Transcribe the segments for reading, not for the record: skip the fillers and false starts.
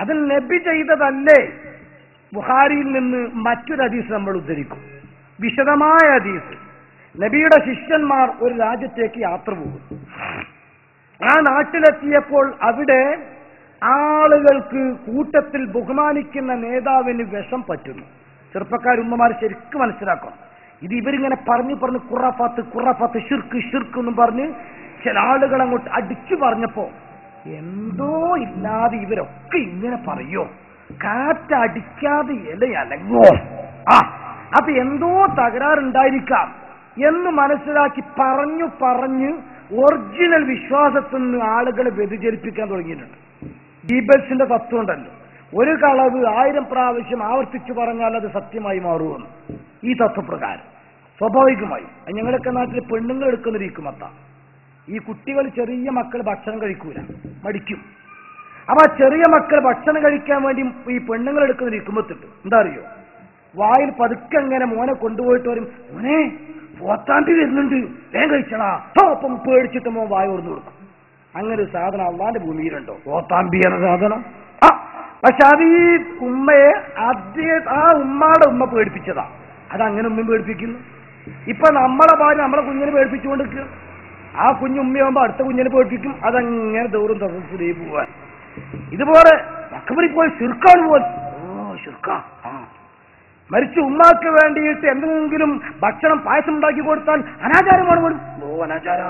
അത് നബി ചെയ്തതല്ലേ? ബുഖാരിയിൽ നിന്ന് മറ്റൊരു ഹദീസ് നമ്മൾ ഉദ്ധരിക്കും, വിശദമായ ഹദീസ്. നബിയുടെ ശിഷ്യന്മാർ ഒരു രാജ്യത്തേക്ക് യാത്ര പോകും. ആ നാട്ടിലെത്തിയപ്പോൾ അവിടെ ആളുകൾക്ക് കൂട്ടത്തിൽ ബഹുമാനിക്കുന്ന നേതാവിന് വിഷം പറ്റുന്നു. ചെറുപ്പക്കാരുമ്മമാർ ശരിക്കും മനസ്സിലാക്കണം. ഇത് ഇവരിങ്ങനെ പറഞ്ഞു ഖുറാഫാത്ത് ഷിർക്ക് എന്നും പറഞ്ഞ് ചില ആളുകൾ അങ്ങോട്ട് അടിച്ചു പറഞ്ഞപ്പോ എന്തോ ഇല്ലാതെ ഇവരൊക്കെ ഇങ്ങനെ പറയോ, കാറ്റടിക്കാതെ ഇലയലങ്ങോ, അത് എന്തോ തകരാറുണ്ടായിരിക്കാം എന്ന് മനസ്സിലാക്കി പറഞ്ഞ് ഒറിജിനൽ വിശ്വാസത്തിൽ നിന്ന് ആളുകളെ വ്യതിചലിപ്പിക്കാൻ തുടങ്ങിയിട്ടുണ്ട്. ഗീബൽസിന്റെ തത്വം ഉണ്ടല്ലോ, ഒരു കളവ് 1000 പ്രാവശ്യം ആവർത്തിച്ചു പറഞ്ഞാൽ അത് സത്യമായി മാറുമെന്ന്. ഈ തത്വപ്രകാരം സ്വാഭാവികമായി ഞങ്ങളൊക്കെ നാട്ടിൽ പെണ്ണുങ്ങൾ എടുക്കുന്ന ഇക്കുമത്ത. ഈ കുട്ടികൾ, ചെറിയ മക്കൾ ഭക്ഷണം കഴിക്കൂല, മടിക്കും. അപ്പൊ ചെറിയ മക്കൾ ഭക്ഷണം കഴിക്കാൻ വേണ്ടി ഈ പെണ്ണുങ്ങൾ എടുക്കുന്ന ഇക്കുമത്തുണ്ട്. എന്താ അറിയോ, വായിൽ പതുക്കെ അങ്ങനെ മോനെ കൊണ്ടുപോയിട്ട് വരും, മോനെ പോത്താണ്ടി വരുന്നുണ്ട്, വേഗം കഴിച്ചടാ, അപ്പം പേടിച്ചിട്ട് മോൻ വായ കൊടുന്നു കൊടുക്കും. അങ്ങനെ ഒരു സാധനം അള്ളാന്റെ ഭൂമിയിലുണ്ടോ? പോത്താമ്പി എന്ന സാധനം. പക്ഷെ അത് ഈ ഉമ്മയെ ആ ഉമ്മയുടെ ഉമ്മ പേടിപ്പിച്ചതാ. അതങ്ങനെ ഉമ്മയും പേടിപ്പിക്കുന്നു. ഇപ്പൊ നമ്മളെ ഭാര്യ നമ്മളെ കുഞ്ഞിനെ പേടിപ്പിച്ചുകൊണ്ടിരിക്കുക. ആ കുഞ്ഞുമ്മയാകുമ്പോ അടുത്ത കുഞ്ഞിനെ പേടിപ്പിക്കും. അതങ്ങനെ ദൂരം തുറന്നു പോവാൻ. ഇതുപോലെ മക്കബറി പോയി ശിർക്കാണ് പോൽ. ശിർക്കാ മരിച്ച ഉമ്മാക്ക് വേണ്ടിയിട്ട് എന്തെങ്കിലും ഭക്ഷണം പായസം ഉണ്ടാക്കി കൊടുത്താൽ അനാചാരമാണ് പോലും. അനാചാര,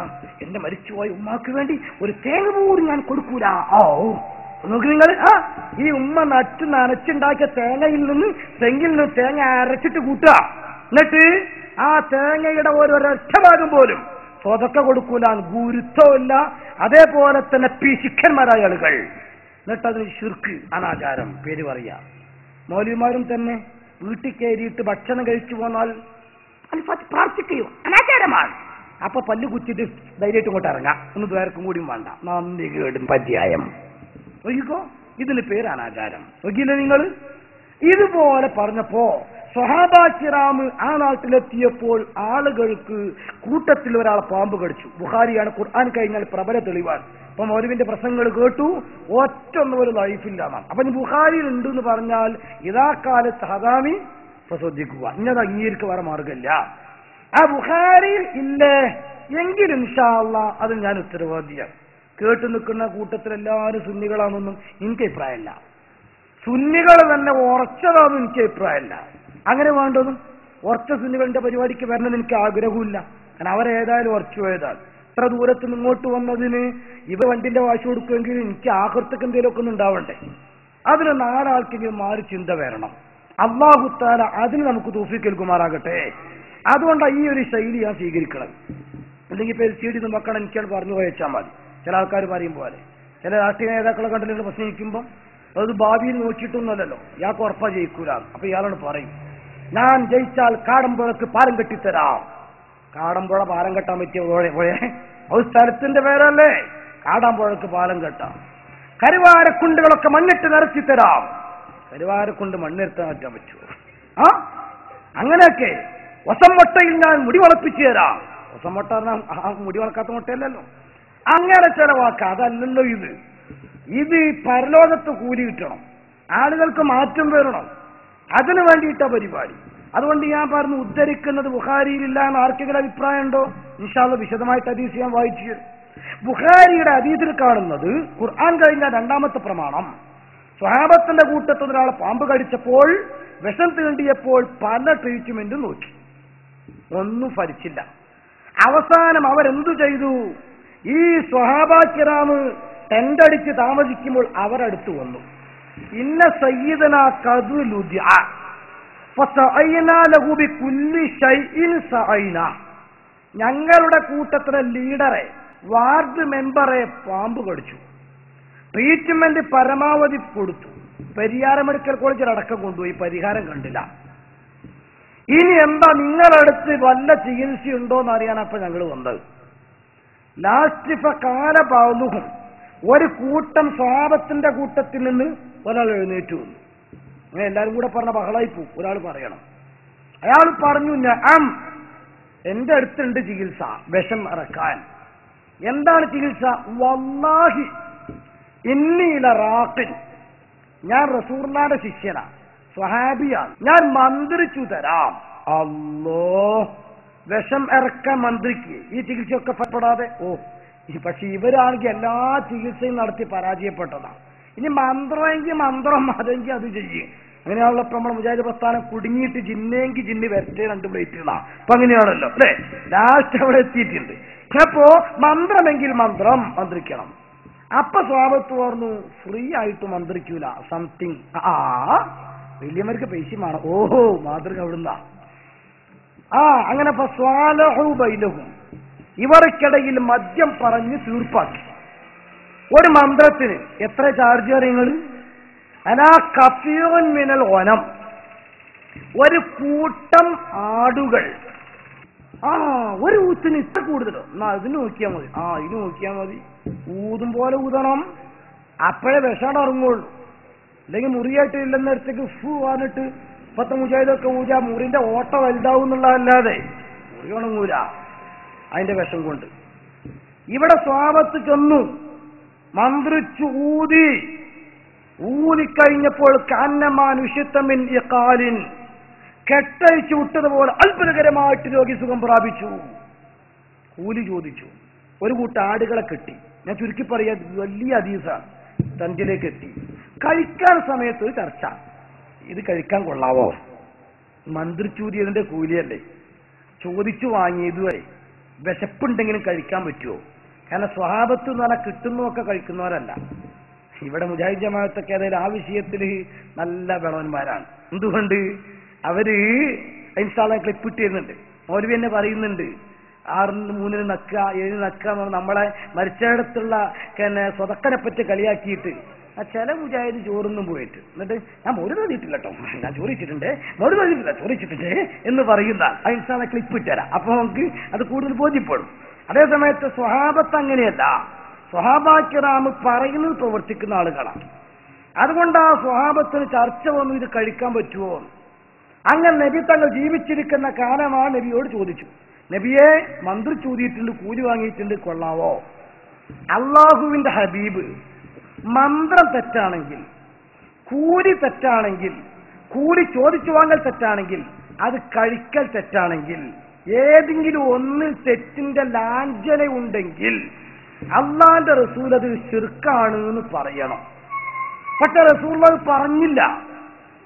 എന്റെ മരിച്ചുപോയ ഉമ്മാക്ക് വേണ്ടി ഒരു തേങ്ങ പോലും ഞാൻ കൊടുക്കൂല. നോക്കി നിങ്ങൾ, ഈ ഉമ്മ നനച്ചുണ്ടാക്കിയ തേങ്ങയിൽ നിന്ന് തെങ്ങിൽ നിന്ന് തേങ്ങ അരച്ചിട്ട് കൂട്ടുക. എന്നിട്ട് ആ തേങ്ങയുടെ ഒരൊറ്റ ഭാഗം പോലും സ്വതക്ക കൊടുക്കൂല, ഗുരുത്വമില്ല. അതേപോലെ തന്നെ പിശുക്കന്മാരായ ആളുകൾ. എന്നിട്ട് അതിന് ശിർക്ക്, അനാചാരം പേര് പറയാ. മൗലവിമാരും തന്നെ വീട്ടിൽ കയറിയിട്ട് ഭക്ഷണം കഴിച്ചു പോന്നാൽ പ്രാർത്ഥിക്കുകയോ അനാചാരമാണ്. അപ്പൊ പല്ല് കുത്തിയിട്ട് ധൈര്യമായിട്ട് ഇങ്ങോട്ട് ഇറങ്ങാം, ഒന്ന് വേർക്കും കൂടിയും വേണ്ട. നന്ദി കേടും പര്യായം ഒഴിക്കോ, ഇതിന് പേര് അനാചാരം. നോക്കിയില്ലേ നിങ്ങൾ? ഇതുപോലെ പറഞ്ഞപ്പോ സ്വഹാബാ കിറാമ് ആ നാട്ടിലെത്തിയപ്പോൾ ആളുകൾക്ക് കൂട്ടത്തിൽ ഒരാളെ പാമ്പ് കടിച്ചു. ബുഖാരിയാണ്, ഖുർആൻ കഴിഞ്ഞാൽ പ്രബല തെളിവാണ്. അപ്പൊ മൗലവിന്റെ പ്രസംഗങ്ങൾ കേട്ടു, ഒറ്റൊന്നും ഒരു ലൈഫില്ലാന്നാണ്. അപ്പൊ ഇനി ബുഖാരിയിൽ ഉണ്ട് എന്ന് പറഞ്ഞാൽ ഇതാ കാലത്ത് ഹദാമി ഇപ്പൊ ശ്രദ്ധിക്കുക, ഇന്നത് അംഗീകരിക്കുക, വേറെ മാർഗമില്ല. ആ ബുഖാരിയിൽ ഇല്ലേ എങ്കിലും ഇൻഷാ അല്ലാഹ് അത് ഞാൻ ഉത്തരവാദിയാണ്. കേട്ടു നിൽക്കുന്ന കൂട്ടത്തിൽ എല്ലാവരും സുന്നികളാണെന്നൊന്നും എനിക്ക് അഭിപ്രായമല്ല. സുന്നികൾ തന്നെ ഉറച്ചതാണെന്നും എനിക്ക് അഭിപ്രായമല്ല. അങ്ങനെ വേണ്ടതും ഉറച്ച സുന്നികളുടെ പരിപാടിക്ക് വരണമെന്ന് എനിക്ക് ആഗ്രഹമില്ല. കാരണം അവരേതായാലും ഉറച്ചു പോയതാണ്. ഇത്ര ദൂരത്ത് നിന്ന് ഇങ്ങോട്ട് വന്നതിന് ഇവ വണ്ടിന്റെ വാശി കൊടുക്കുമെങ്കിൽ എനിക്ക് ആകൃത്തക്ക് എന്തെങ്കിലുമൊക്കെ ഒന്നും ഉണ്ടാവണ്ടേ. അതിന് 4 ആൾക്കെങ്കിലും മാറി ചിന്ത വരണം. അല്ലാഹു തആല അതിന് നമുക്ക് തൗഫീഖ് നൽകുമാറാകട്ടെ. അതുകൊണ്ടാണ് ഈ ഒരു ശൈലി ഞാൻ സ്വീകരിക്കണം. അല്ലെങ്കിൽ ഇപ്പൊ LCD മക്കളെ എനിക്കാണ് പറഞ്ഞു പോയച്ചാൽ മതി. ചില ആൾക്കാർ പറയും പോലെ ചില രാഷ്ട്രീയ നേതാക്കളെ കണ്ടിട്ട് പ്രസംഗിക്കുമ്പോൾ അത് ഭാവിയിൽ നോക്കിയിട്ടൊന്നുമല്ലല്ലോ, ഇയാൾക്ക് ഉറപ്പാ ജയിക്കൂല. അപ്പൊ ഇയാളോട് പറയും, ഞാൻ ജയിച്ചാൽ കാടമ്പുഴക്ക് പാലം കെട്ടിത്തരാം. കാടമ്പുഴ പാലം കെട്ടാൻ പറ്റിയ ഒരു സ്ഥലത്തിന്റെ പേരല്ലേ? കാടാമ്പുഴക്ക് പാലം കെട്ടാം. കരുവാരക്കുണ്ടുകളൊക്കെ മണ്ണിട്ട് നിറച്ചിത്തരാം. കരുവാരക്കുണ്ട് മണ്ണിരുത്താൻ പറ്റാൻ പറ്റുമോ? അങ്ങനെയൊക്കെ. വസം മുട്ടയിൽ ഞാൻ മുടി വളപ്പിച്ചു തരാം. വസം മുട്ട മുടി വളക്കാത്ത മുട്ടയല്ലല്ലോ. അങ്ങനെ ചില വാക്ക് അതല്ലല്ലോ ഇത്. ഇത് പരലോകത്ത് കൂലി കിട്ടണം, ആളുകൾക്ക് മാറ്റം വരണം. അതിനു വേണ്ടിയിട്ട പരിപാടി. അതുകൊണ്ട് ഞാൻ പറഞ്ഞു, ഉദ്ധരിക്കുന്നത് ബുഖാരിയിലില്ല എന്ന് ആർക്കെങ്കിലും അഭിപ്രായം ഉണ്ടോ? ഇൻഷാ അല്ലാഹ് വിശദമായിട്ട് ഹദീസ് ഞാൻ വായിച്ചു തരും. ബുഖാരിയുടെ ഹദീസിൽ കാണുന്നത് ഖുർആൻ കഴിഞ്ഞ 2ാമത്തെ പ്രമാണം. സ്വഹാബത്തിന്റെ കൂട്ടത്തിൽ ഒരാളെ പാമ്പ് കടിച്ചപ്പോൾ, വിഷം തീണ്ടിയപ്പോൾ പല ട്രീറ്റ്മെന്റും നോക്കി, ഒന്നും ഫലിച്ചില്ല. അവസാനം അവരെന്തു ചെയ്തു? ഈ സ്വഹാബാ കിറാമ് ടെന്റടിച്ച് താമസിക്കുമ്പോൾ അവരടുത്ത് വന്നു. ഇന്ന സയ്യിദന ഖദ് ലുദിഅ ഫസഅയ്നാ ലഹു ബികുല്ലി ശൈഇൻ സഅയ്നാ. ഞങ്ങളുടെ കൂട്ടത്തിലെ ലീഡറെ, വാർഡ് മെമ്പറെ പാമ്പ് കടിച്ചു. ട്രീറ്റ്മെന്റ് പരമാവധി കൊടുത്തു. പെരിയാർ മെഡിക്കൽ കോളേജിൽ അടക്കം കൊണ്ടുപോയി, പരിഹാരം കണ്ടില്ല. ഇനി എന്താ നിങ്ങളടുത്ത് വല്ല ചികിത്സയുണ്ടോ എന്നറിയാൻ അപ്പൊ ഞങ്ങൾ വന്നത്. ലാസ്റ്റ് കാലപാലുഹും, ഒരു കൂട്ടം സ്വഹാബത്തിന്റെ കൂട്ടത്തിൽ നിന്ന് ഒരാൾ എഴുന്നേറ്റ് വന്നു. അങ്ങനെ എല്ലാരും കൂടെ പറഞ്ഞ ബഹളായി പോകും. ഒരാൾ പറയണം. അയാൾ പറഞ്ഞു, ഞാൻ എന്റെ അടുത്തുണ്ട് ചികിത്സ, വിഷം ഇറക്കാൻ. എന്താണ് ചികിത്സ? വല്ലാഹി ഇന്നി ലറാഖിൻ, ഞാൻ റസൂലുള്ളാഹിയുടെ ശിഷ്യനാ, സ്വഹാബിയാണ്, ഞാൻ മന്ത്രിച്ചു തരാം. അല്ലോ, വിഷം ഇറക്കാൻ മന്ത്രിക്ക് ഈ ചികിത്സയൊക്കെ പെടാതെ. പക്ഷെ ഇവരാണെങ്കിൽ എല്ലാ ചികിത്സയും നടത്തി പരാജയപ്പെട്ടതാണ്. ഇനി മന്ത്രമെങ്കിൽ മന്ത്രം, അതെങ്കിൽ അത് ചെയ്യും. അങ്ങനെയാണല്ലോ ഇപ്പൊ നമ്മുടെ മുജാഹിദ് പ്രസ്ഥാനം കുടുങ്ങിയിട്ട് ജിന്നെങ്കിൽ ജിന്ന് വരട്ടെ 2 പ്ലേറ്റുകളാണ്. അപ്പൊ അങ്ങനെയാണല്ലോ അല്ലെ, ലാസ്റ്റ് അവിടെ എത്തിയിട്ടുണ്ട്. അപ്പോ മന്ത്രമെങ്കിൽ മന്ത്രം മന്ത്രിക്കണം. അപ്പൊ സ്വഭാവത്ത് പറഞ്ഞു ഫ്രീ ആയിട്ട് മന്ത്രിക്കൂല, സംതിങ്. വലിയവർക്ക് പൈസമാണ്. ഓഹോ, മാതൃക അവിടുന്ന. അങ്ങനെ ബൈനഹും, ഇവർക്കിടയിൽ മദ്യം പറഞ്ഞ് തീർപ്പാക്കി. ഒരു മന്ത്രത്തിന് എത്ര ചാർജ് അറിയങ്ങൾ? അനാ കഫീറൻ മിനൽ ഓനം, ഒരു കൂട്ടം ആടുകൾ. ഒരു ഊത്തിന് ഇത്ര കൂടുതലോ, എന്നാ ഇതിന് നോക്കിയാൽ മതി. ഇതിന് നോക്കിയാൽ മതി. ഊതും പോലെ ഊതണം, അപ്പോഴേ വിഷാട് ഇറങ്ങുള്ളൂ. അല്ലെങ്കിൽ മുറിയായിട്ട് ഇല്ലെന്നിടത്തേക്ക് പറഞ്ഞിട്ട് ഇപ്പത്തെ മുജാഹിദൊക്കെ ഊരാ, മുറിന്റെ ഓട്ട വലുതാവും എന്നുള്ളതല്ലാതെ മുറി ഉണങ്ങൂല അതിന്റെ വിഷം കൊണ്ട്. ഇവിടെ സ്വാപത്ത് ചെന്നു, മന്ത്രിച്ചു, ഊതിക്കഴിഞ്ഞപ്പോൾ കാന്നമാനുഷിത്തമിൻ ഇഖാലിൻ, കെട്ടഴിച്ചു വിട്ടതുപോലെ അത്ഭുതകരമായിട്ട് രോഗി സുഖം പ്രാപിച്ചു. കൂലി ചോദിച്ചു. ഒരു കൂട്ടം ആടുകളെ കെട്ടി. ഞാൻ ചുരുക്കി പറയാ, വലിയ ഹദീസാണ്. തഞ്ചിലേക്ക് എത്തി. കഴിക്കാൻ സമയത്ത് ഒരു ചർച്ച, ഇത് കഴിക്കാൻ കൊള്ളാവോ? മന്ത്രിച്ചൂതിയതിന്റെ കൂലിയല്ലേ, ചോദിച്ചു വാങ്ങിയതുവരെ. വിശപ്പുണ്ടെങ്കിലും കഴിക്കാൻ പറ്റുമോ? കാരണം സ്വഹാബത്ത് എന്ന് പറഞ്ഞാൽ കിട്ടുന്നതൊക്കെ കഴിക്കുന്നവരല്ല. ഇവിടെ മുജാഹിദ് ജമാഅത്തൊക്കെ അതായത് ആ വിഷയത്തിൽ നല്ല വിളവന്മാരാണ്. എന്തുകൊണ്ട്? അവര് ഇൻഷാല്ലാ ക്ലിപ്പ് ഇട്ടിരുന്നുണ്ട്. മൗലവി തന്നെ പറയുന്നുണ്ട്, 6 3 നക്ക 7 നക്ക നമ്മളെ മരിച്ചിടത്തുള്ള സ്വതക്കനെ പറ്റി കളിയാക്കിയിട്ട് ചില മുജാഹിദ് ചോറൊന്നും പോയിട്ട് എന്നിട്ട് ഞാൻ മോര് തോന്നിയിട്ടില്ല കേട്ടോ, ഞാൻ ചോദിച്ചിട്ടുണ്ട്, മോര് തോന്നിയിട്ടില്ല ചോദിച്ചിട്ടുണ്ട് എന്ന് പറയുന്ന ഇൻഷാല്ലാ ക്ലിപ്പ് ഇട്ടുതരാം. അപ്പൊ നമുക്ക് അത് കൂടുതൽ ബോധ്യപ്പെടും. അതേ സമയത്ത് സ്വഹാബത്ത് അങ്ങനെയല്ല. സ്വഹാബാക്കിറാമ് പറയുന്നത് പ്രവർത്തിക്കുന്ന ആളുകളാണ്. അതുകൊണ്ട് ആ സ്വഹാബത്തിന് ചർച്ച വന്നു, ഇത് കഴിക്കാൻ പറ്റുമോ? അങ്ങനെ നബി തങ്ങൾ ജീവിച്ചിരിക്കുന്ന കാലമാണ് നബിയോട് ചോദിച്ചു, നബിയെ മന്ത്രി ചോദിയിട്ടുണ്ട്, കൂലി വാങ്ങിയിട്ടുണ്ട്, കൊള്ളാവോ? അള്ളാഹുവിന്റെ ഹബീബ് മന്ത്രം തെറ്റാണെങ്കിൽ, കൂലി തെറ്റാണെങ്കിൽ, കൂലി ചോദിച്ചു വാങ്ങൽ തെറ്റാണെങ്കിൽ, അത് കഴിക്കൽ തെറ്റാണെങ്കിൽ, ഏതെങ്കിലും ഒന്നിൽ തെറ്റിന്റെ ലാഞ്ചന ഉണ്ടെങ്കിൽ അള്ളാന്റെ റസൂൽ അത് ശിർക്കാണ് എന്ന് പറയണം. പക്ഷെ റസൂൽ അത് പറഞ്ഞില്ല.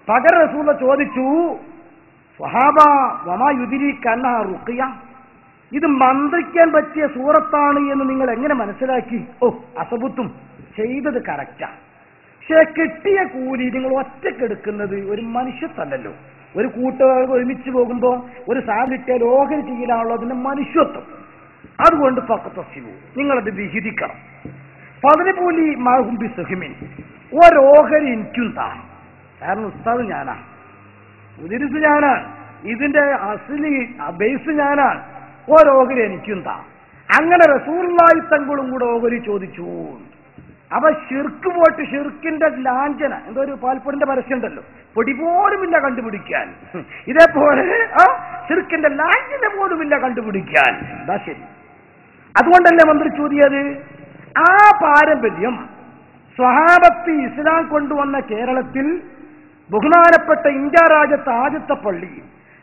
പകരം റസൂൽ ചോദിച്ചു, സ്വഹാബ വമാ യുദ്രീക അന്നഹാ റുഖിയ, ഇത് മന്ത്രിക്കാൻ പറ്റിയ സൂറത്താണ് എന്ന് നിങ്ങൾ എങ്ങനെ മനസ്സിലാക്കി? അസബുത്തും ചെയ്തത് കറക്റ്റാ. പക്ഷെ കിട്ടിയ കൂലി നിങ്ങൾ ഒറ്റക്കെടുക്കുന്നത് ഒരു മനുഷ്യത്വമല്ലല്ലോ. ഒരു കൂട്ടുകാർക്ക് ഒരുമിച്ച് പോകുമ്പോ ഒരു സാധിക്കാൻ ഓഹരി ചെയ്യലാണല്ലോ അതിന്റെ മനുഷ്യത്വം. അതുകൊണ്ട് പക്കത്തസിവു, നിങ്ങളത് വിഹിതിക്കണം. പതിനെപ്പോലെ മാഹുംബി സുഹിമിൻ, ഓരോഹരി എനിക്കും താ. കാരണം ഉസ്താദ് ഞാനാ, മുദരിസ് ഞാനാണ്, ഇതിന്റെ അസ്ലി ബേസ് ഞാനാണ്, ഓരോഹരി എനിക്കും താ. അങ്ങനെ റസൂലുള്ളാഹി തങ്ങളും കൂടെ ഓഹരി ചോദിച്ചു. അപ്പൊ ഷിർക്ക് പോയിട്ട് ഷിർക്കിന്റെ ലാഞ്ചന, എന്തോ ഒരു പാൽപ്പൊടിന്റെ പരസ്യം ഉണ്ടല്ലോ, പൊടി പോലുമില്ല കണ്ടുപിടിക്കാൻ. ഇതേപോലെ ഷിർക്കിന്റെ ലാഞ്ചന പോലുമില്ല കണ്ടുപിടിക്കാൻ. എന്താ ശരി, അതുകൊണ്ടല്ലേ മന്ത്രി ചോദിയത്. ആ പാരമ്പര്യം സ്വഹാബത്ത് ഇസ്ലാം കൊണ്ടുവന്ന കേരളത്തിൽ ബഹുമാനപ്പെട്ട ഇന്ത്യ രാജ്യത്തെ ആദ്യത്തെ പള്ളി,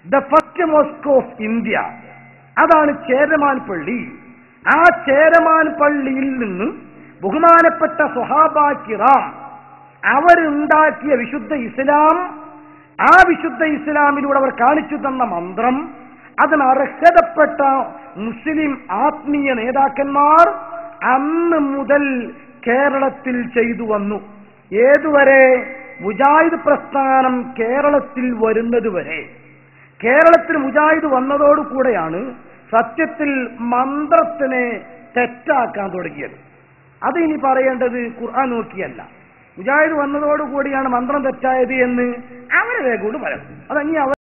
the first mosque of India, അതാണ് ചേരമാൻ പള്ളി. ആ ചേരമാൻ പള്ളിയിൽ നിന്ന് ബഹുമാനപ്പെട്ട സ്വഹാബാ കിറാം അവരുണ്ടാക്കിയ വിശുദ്ധ ഇസ്ലാം, ആ വിശുദ്ധ ഇസ്ലാമിലൂടെ അവർ കാണിച്ചു തന്ന മന്ത്രം, അതിന് അർഹതപ്പെട്ട മുസ്ലിം ആത്മീയ നേതാക്കന്മാർ അന്ന് മുതൽ കേരളത്തിൽ ചെയ്തു വന്നു. ഏതുവരെ? മുജാഹിദ് പ്രസ്ഥാനം കേരളത്തിൽ വരുന്നതുവരെ. കേരളത്തിൽ മുജാഹിദ് വന്നതോടുകൂടെയാണ് സത്യത്തിൽ മന്ത്രത്തിനെ തെറ്റാക്കാൻ തുടങ്ങിയത്. അത് ഇനി പറയേണ്ടത് ഖുർആൻ നോക്കിയല്ല, മുജാഹിദ് വന്നതോടുകൂടിയാണ് മന്ത്രം തെറ്റായത് എന്ന് അവരെ കൊണ്ട് പറയാം. അതങ്ങി അവർ